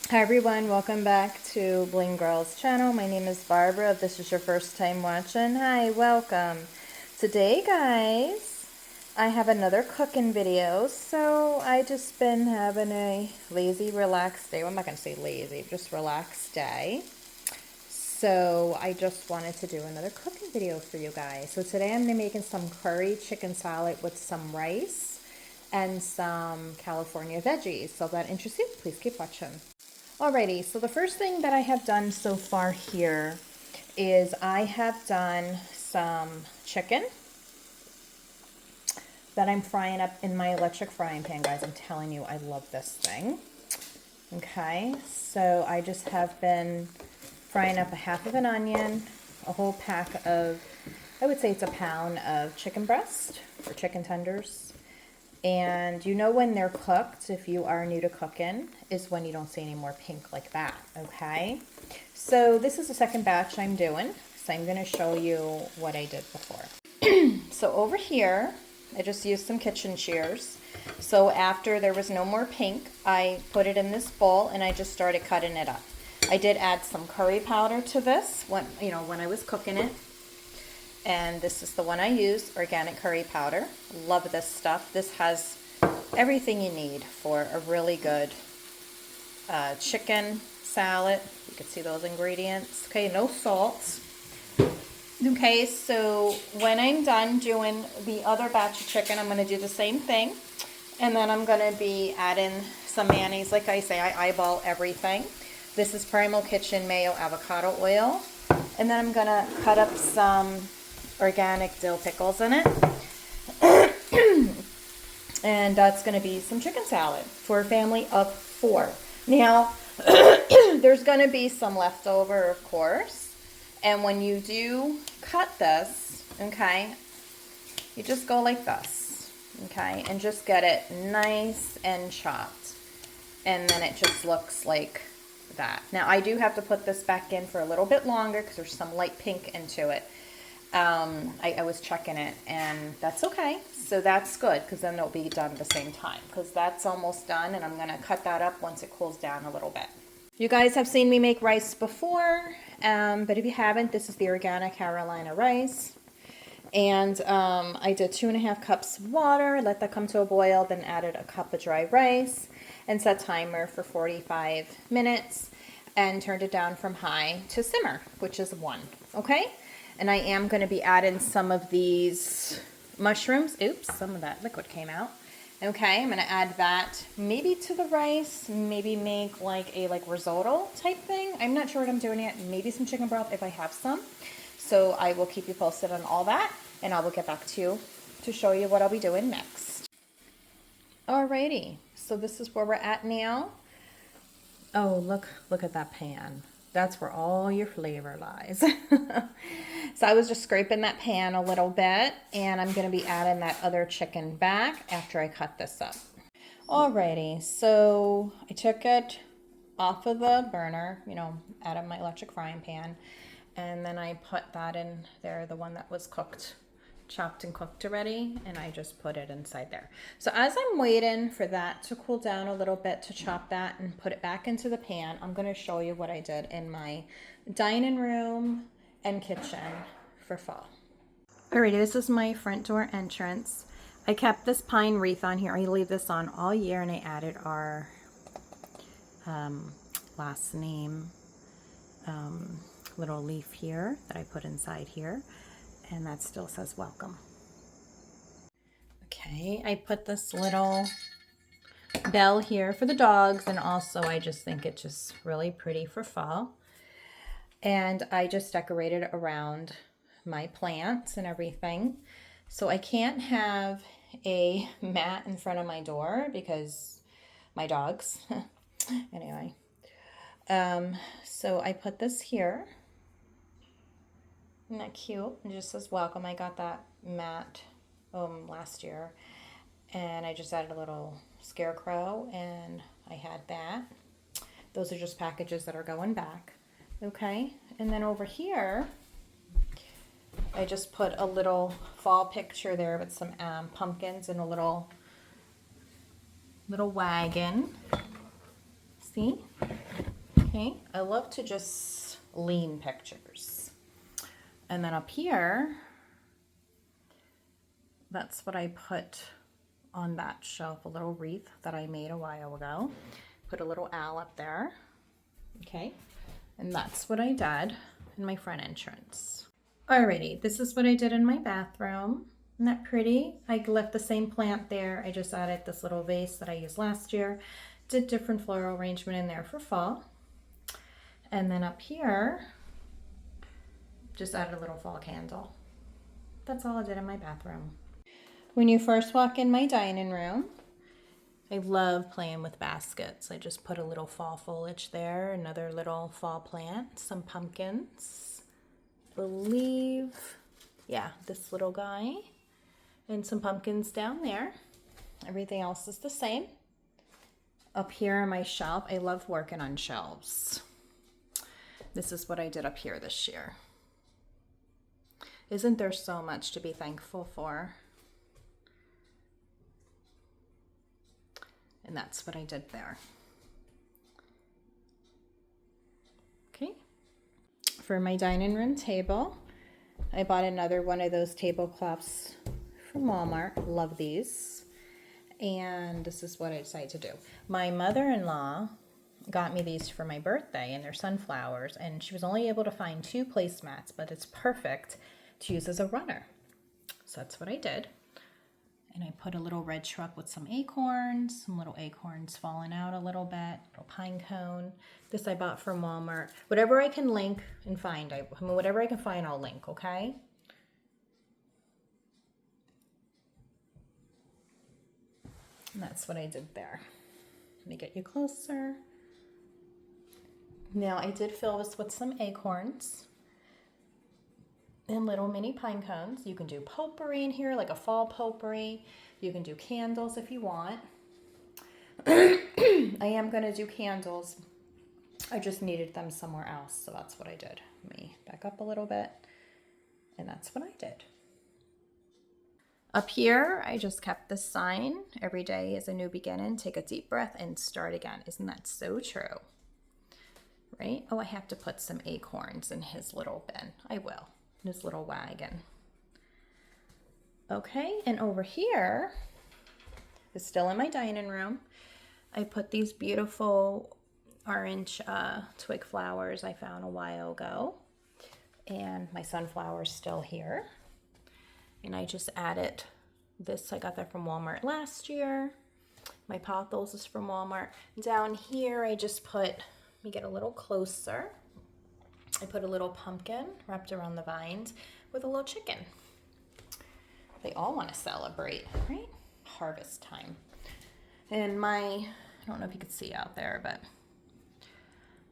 Hi everyone, welcome back to Bling Girls channel. My name is Barbara. If this is your first time watching, hi, welcome. Today guys, I have another cooking video. So I just been having a lazy, relaxed day. Well, I'm not going to say lazy, just relaxed day. So I just wanted to do another cooking video for you guys. So today I'm going to be making some curry chicken salad with some rice and some California veggies. So if that interests you, please keep watching. Alrighty, so the first thing that I have done so far here is I have done some chicken that I'm frying up in my electric frying pan, guys. I'm telling you, I love this thing. Okay, so I just have been frying up a half of an onion, a whole pack of, I would say it's a pound of chicken breast or chicken tenders. And you know when they're cooked, if you are new to cooking, is when you don't see any more pink like that, okay? So this is the second batch I'm doing, so I'm going to show you what I did before. So over here, I just used some kitchen shears. So after there was no more pink, I put it in this bowl and I just started cutting it up. I did add some curry powder to this when I was cooking it. And this is the one I use, organic curry powder. Love this stuff. This has everything you need for a really good chicken salad. You can see those ingredients. Okay, no salt. Okay, so when I'm done doing the other batch of chicken, I'm going to do the same thing. And then I'm going to be adding some mayonnaise. Like I say, I eyeball everything. This is Primal Kitchen Mayo Avocado Oil. And then I'm going to cut up some organic dill pickles in it. And that's going to be some chicken salad for a family of 4. Now, there's going to be some leftover, of course. And when you do cut this, okay, you just go like this, okay, and just get it nice and chopped. And then it just looks like that. Now, I do have to put this back in for a little bit longer because there's some light pink into it. I was checking it, and that's okay. So that's good, because then it'll be done at the same time, because that's almost done, and I'm going to cut that up once it cools down a little bit. You guys have seen me make rice before, but if you haven't, this is the organic Carolina rice. And I did 2.5 cups of water, let that come to a boil, then added a cup of dry rice, and set timer for 45 minutes, and turned it down from high to simmer, which is 1, okay? And I am going to be adding some of these mushrooms. Oops, some of that liquid came out. Okay, I'm going to add that maybe to the rice, maybe make like a risotto type thing. I'm not sure what I'm doing yet. Maybe some chicken broth if I have some. So I will keep you posted on all that, and I will get back to you to show you what I'll be doing next. Alrighty, so this is where we're at now. Oh, look at that pan. That's where all your flavor lies. So I was just scraping that pan a little bit, and I'm going to be adding that other chicken back after I cut this up. Alrighty, so I took it off of the burner, out of my electric frying pan, and then I put that in there, the one that was cooked, chopped and cooked already, and I just put it inside there. So as I'm waiting for that to cool down a little bit to chop that and put it back into the pan, I'm going to show you what I did in my dining room and kitchen for fall. Alrighty, this is my front door entrance. I kept this pine wreath on here. I leave this on all year, and I added our last name little leaf here that I put inside here. And that still says welcome. Okay, I put this little bell here for the dogs, and also I just think it's just really pretty for fall. And I just decorated around my plants and everything. So I can't have a mat in front of my door because my dogs. Anyway, so I put this here. Isn't that cute? It just says welcome. I got that mat last year, and I just added a little scarecrow, and I had that. Those are just packages that are going back. Okay, and then over here I just put a little fall picture there with some pumpkins and a little wagon. See? Okay, I love to just lean pictures. And then up here, that's what I put on that shelf, a little wreath that I made a while ago. Put a little owl up there. Okay, and that's what I did in my front entrance. Alrighty, this is what I did in my bathroom. Isn't that pretty? I left the same plant there. I just added this little vase that I used last year. Did different floral arrangement in there for fall. And then up here, just added a little fall candle. That's all I did in my bathroom. When you first walk in my dining room, I love playing with baskets. I just put a little fall foliage there, another little fall plant, some pumpkins, this little guy, and some pumpkins down there. Everything else is the same. Up here on my shelf, I love working on shelves. This is what I did up here this year. Isn't there so much to be thankful for? And that's what I did there. Okay. For my dining room table, I bought another one of those tablecloths from Walmart. Love these. And this is what I decided to do. My mother-in-law got me these for my birthday, and they're sunflowers, and she was only able to find 2 placemats, but it's perfect to use as a runner. So that's what I did. And I put a little red truck with some acorns, some little acorns falling out a little bit, little pine cone. This I bought from Walmart. Whatever I can link and find, whatever I can find, I'll link, okay? And that's what I did there. Let me get you closer. Now I did fill this with some acorns and little mini pine cones. You can do potpourri in here, like a fall potpourri. You can do candles if you want. I am going to do candles. I just needed them somewhere else, so that's what I did. Let me back up a little bit, and that's what I did. Up here, I just kept this sign. Every day is a new beginning. Take a deep breath and start again. Isn't that so true? Right? Oh, I have to put some acorns in his little bin. I will. This little wagon. Okay, and over here is still in my dining room. I put these beautiful orange twig flowers I found a while ago, and my sunflower's still here. And I just added this. I got that from Walmart last year. My pothos is from Walmart. Down here, I just put, let me get a little closer. I put a little pumpkin wrapped around the vines with a little chicken. They all want to celebrate, right? Harvest time. And I don't know if you could see out there, but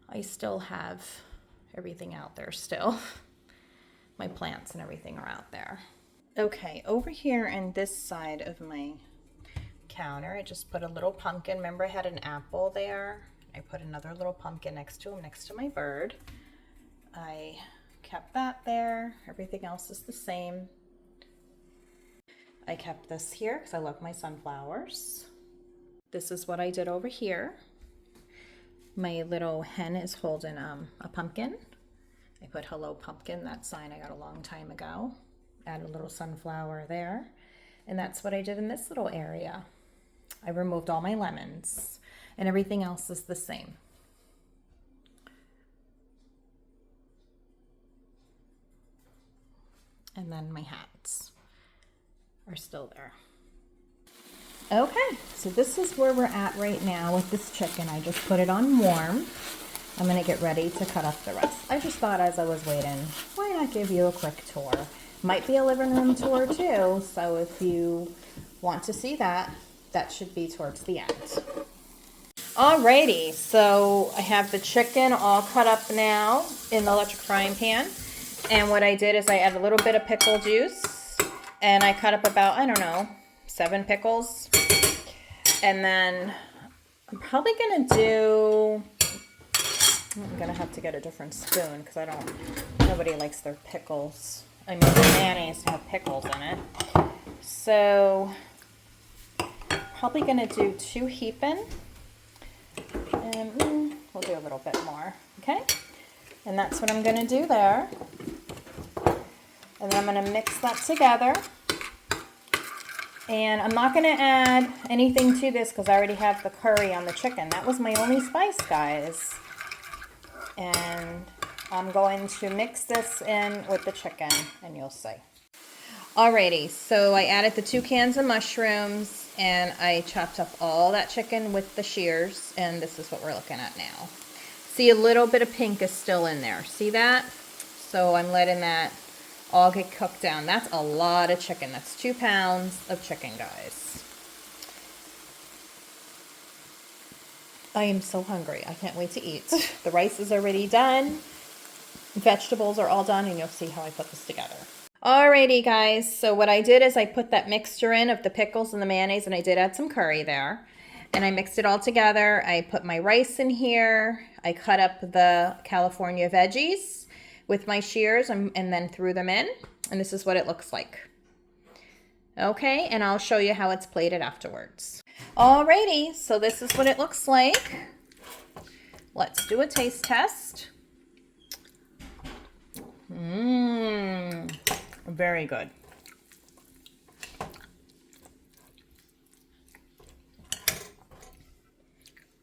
I still have everything out there still. My plants and everything are out there. Okay, over here in this side of my counter, I just put a little pumpkin. Remember I had an apple there? I put another little pumpkin next to him, next to my bird. I kept that there. Everything else is the same. I kept this here because I love my sunflowers. This is what I did over here. My little hen is holding a pumpkin. I put hello pumpkin, that sign I got a long time ago. Add a little sunflower there. And that's what I did in this little area. I removed all my lemons, and everything else is the same. And then my hats are still there. Okay, so this is where we're at right now with this chicken. I just put it on warm. I'm gonna get ready to cut up the rest. I just thought as I was waiting, why not give you a quick tour? Might be a living room tour too, so if you want to see that, that should be towards the end. Alrighty, so I have the chicken all cut up now in the electric frying pan. And what I did is I added a little bit of pickle juice, and I cut up about, I don't know, 7 pickles. And then I'm probably gonna do, I'm gonna have to get a different spoon because nobody likes their pickles. I mean, the mayonnaise have pickles in it. So, probably gonna do 2 heaping. And we'll do a little little bit more, okay? And that's what I'm gonna do there. And then I'm gonna mix that together. And I'm not gonna add anything to this because I already have the curry on the chicken. That was my only spice, guys. And I'm going to mix this in with the chicken, and you'll see. Alrighty, so I added the 2 cans of mushrooms, and I chopped up all that chicken with the shears, and this is what we're looking at now. See, a little bit of pink is still in there. See that? So I'm letting that all get cooked down. That's a lot of chicken. That's 2 pounds of chicken, guys. I am so hungry. I can't wait to eat. The rice is already done. Vegetables are all done, and you'll see how I put this together. Alrighty, guys. So what I did is I put that mixture in of the pickles and the mayonnaise, and I did add some curry there. And I mixed it all together. I put my rice in here. I cut up the California veggies with my shears and then threw them in. And this is what it looks like. Okay, and I'll show you how it's plated afterwards. Alrighty, so this is what it looks like. Let's do a taste test. Very good.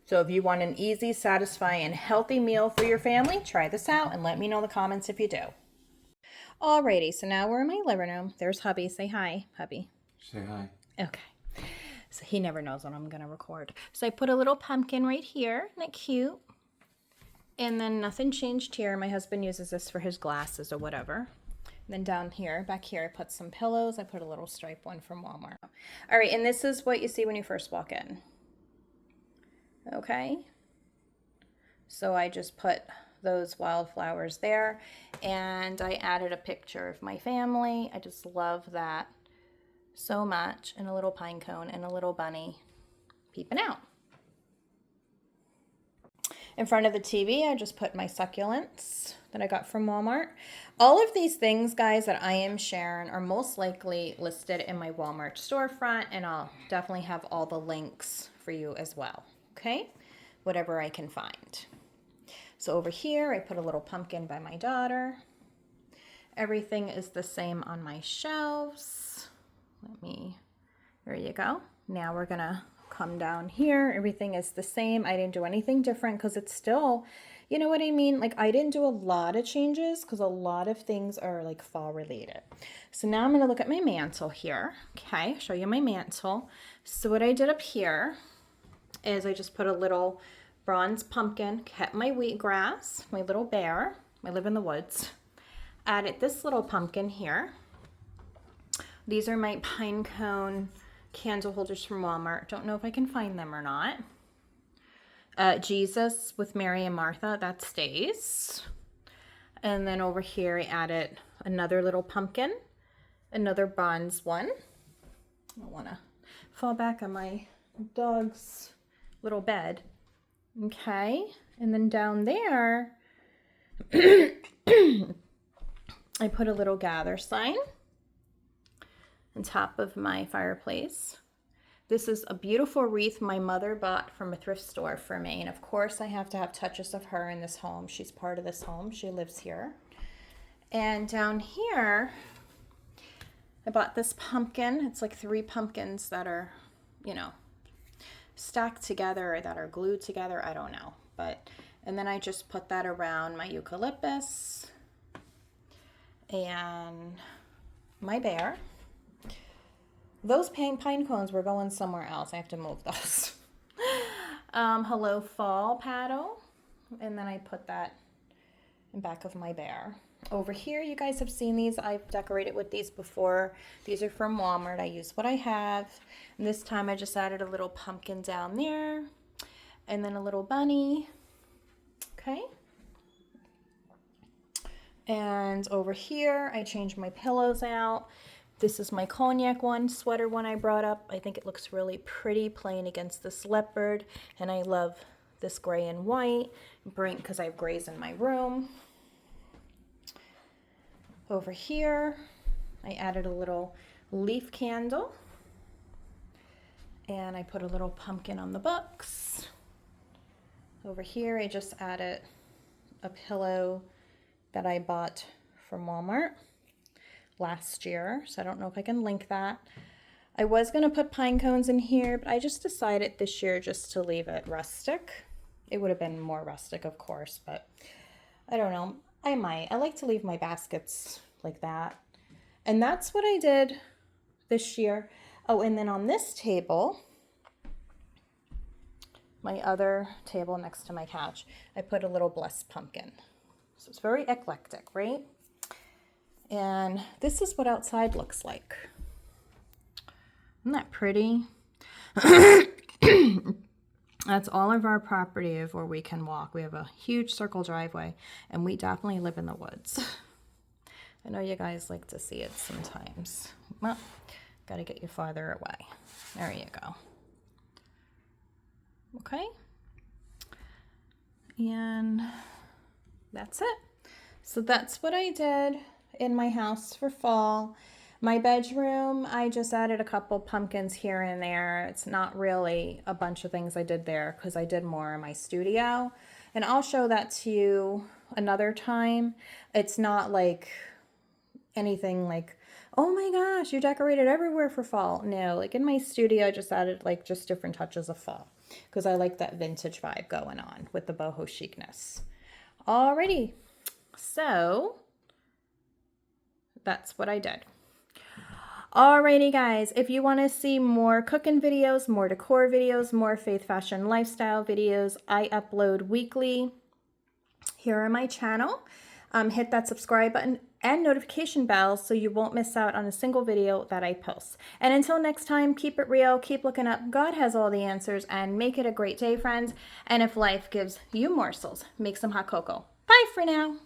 So if you want an easy, satisfying, healthy meal for your family, try this out and let me know in the comments if you do. Alrighty, so now we're in my living room. There's hubby. Say hi, hubby. Say hi. Okay. So he never knows when I'm going to record. So I put a little pumpkin right here. Isn't that cute? And then nothing changed here. My husband uses this for his glasses or whatever. And then down here, back here, I put some pillows. I put a little stripe one from Walmart. All right, and this is what you see when you first walk in. Okay. So I just put those wildflowers there, and I added a picture of my family. I just love that so much, and a little pine cone and a little bunny peeping out. In front of the TV, I just put my succulents that I got from Walmart. All of these things, guys, that I am sharing are most likely listed in my Walmart storefront, and I'll definitely have all the links for you as well, okay? Whatever I can find. So over here, I put a little pumpkin by my daughter. Everything is the same on my shelves. There you go. Now we're gonna come down here. Everything is the same. I didn't do anything different because it's still, you know what I mean? Like, I didn't do a lot of changes because a lot of things are like fall related. So now I'm gonna look at my mantle here. Okay, show you my mantle. So what I did up here is I just put a little bronze pumpkin, kept my wheatgrass, my little bear. I live in the woods. Added this little pumpkin here. These are my pine cone candle holders from Walmart. Don't know if I can find them or not. Jesus with Mary and Martha, that stays. And then over here I added another little pumpkin, another bronze one. I don't want to fall back on my dog's little bed. Okay, and then down there, I put a little gather sign on top of my fireplace. This is a beautiful wreath my mother bought from a thrift store for me. And of course, I have to have touches of her in this home. She's part of this home. She lives here. And down here, I bought this pumpkin. It's like 3 pumpkins that are, you know, stacked together or that are glued together. I don't know. And then I just put that around my eucalyptus and my bear. Those pine cones were going somewhere else. I have to move those. Hello Fall paddle. And then I put that in back of my bear. Over here, you guys have seen these. I've decorated with these before. These are from Walmart. I use what I have. And this time I just added a little pumpkin down there. And then a little bunny. Okay. And over here, I changed my pillows out. This is my cognac sweater one I brought up. I think it looks really pretty playing against this leopard. And I love this gray and white. Because I have grays in my room. Over here, I added a little leaf candle. And I put a little pumpkin on the books. Over here, I just added a pillow that I bought from Walmart last year. So I don't know if I can link that. I was going to put pine cones in here, but I just decided this year just to leave it rustic. It would have been more rustic, of course, but I don't know. I might. I like to leave my baskets like that. And that's what I did this year. Oh, and then on this table, my other table next to my couch, I put a little blessed pumpkin. So it's very eclectic, right? And this is what outside looks like. Isn't that pretty? That's all of our property of where we can walk. We have a huge circle driveway, and we definitely live in the woods. I know you guys like to see it sometimes. Well, gotta get you farther away. There you go. Okay. And that's it. So that's what I did in my house for fall. My bedroom, I just added a couple pumpkins here and there. It's not really a bunch of things I did there because I did more in my studio. And I'll show that to you another time. It's not like anything like, oh my gosh, you decorated everywhere for fall. No, like in my studio, I just added like just different touches of fall because I like that vintage vibe going on with the boho chicness. Alrighty, so that's what I did. Alrighty guys, if you want to see more cooking videos, more decor videos, more faith, fashion, lifestyle videos, I upload weekly here on my channel. Hit that subscribe button and notification bell so you won't miss out on a single video that I post. And until next time, keep it real, keep looking up. God has all the answers, and make it a great day, friends. And if life gives you morsels, make some hot cocoa. Bye for now.